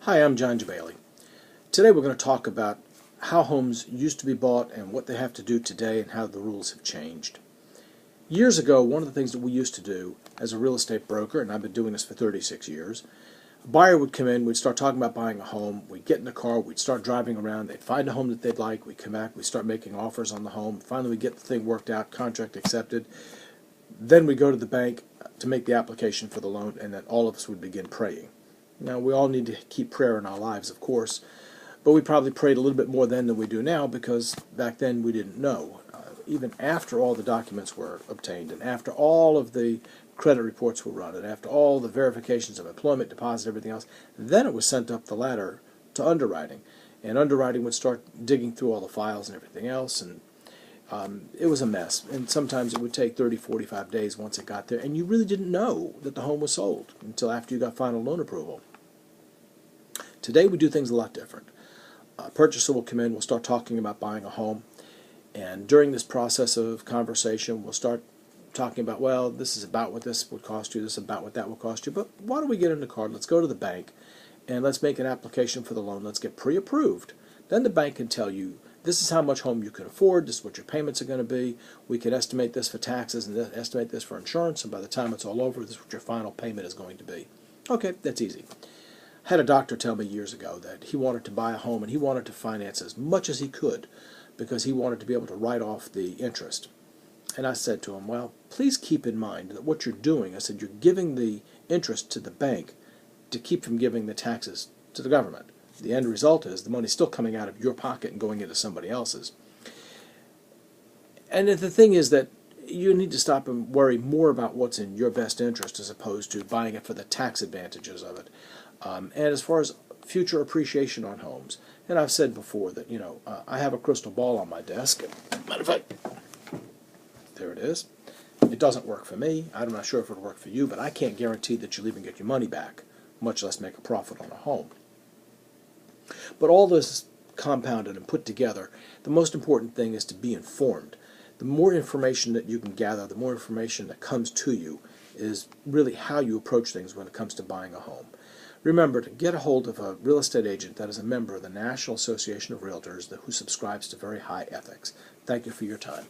Hi, I'm John Bailey. Today we're going to talk about how homes used to be bought and what they have to do today and how the rules have changed. Years ago, one of the things that we used to do as a real estate broker, and I've been doing this for 36 years, a buyer would come in, we'd start talking about buying a home, we'd get in the car, we'd start driving around, they'd find a home that they'd like, we'd come back, we'd start making offers on the home, finally we'd get the thing worked out, contract accepted, then we'd go to the bank to make the application for the loan, and then all of us would begin praying. Now, we all need to keep prayer in our lives, of course, but we probably prayed a little bit more then than we do now because back then we didn't know. Even after all the documents were obtained and after all of the credit reports were run and after all the verifications of employment, deposit, everything else, then it was sent up the ladder to underwriting. And underwriting would start digging through all the files and everything else, and it was a mess. And sometimes it would take 30, 45 days once it got there, and you really didn't know that the home was sold until after you got final loan approval. Today we do things a lot different. A purchaser will come in, we'll start talking about buying a home, and during this process of conversation we'll start talking about, well, this is about what this would cost you, this is about what that will cost you, but why don't we get in the car, let's go to the bank, and let's make an application for the loan, let's get pre-approved. Then the bank can tell you, this is how much home you can afford, this is what your payments are going to be, we can estimate this for taxes and estimate this for insurance, and by the time it's all over, this is what your final payment is going to be. Okay, that's easy. I had a doctor tell me years ago that he wanted to buy a home and he wanted to finance as much as he could because he wanted to be able to write off the interest. And I said to him, well, please keep in mind that what you're doing, I said, you're giving the interest to the bank to keep from giving the taxes to the government. The end result is the money's still coming out of your pocket and going into somebody else's. And the thing is that you need to stop and worry more about what's in your best interest as opposed to buying it for the tax advantages of it. And as far as future appreciation on homes, and I've said before that, I have a crystal ball on my desk. Matter of fact, there it is. It doesn't work for me. I'm not sure if it'll work for you, but I can't guarantee that you'll even get your money back, much less make a profit on a home. But all this compounded and put together, the most important thing is to be informed. The more information that you can gather, the more information that comes to you is really how you approach things when it comes to buying a home. Remember to get a hold of a real estate agent that is a member of the National Association of Realtors who subscribes to very high ethics. Thank you for your time.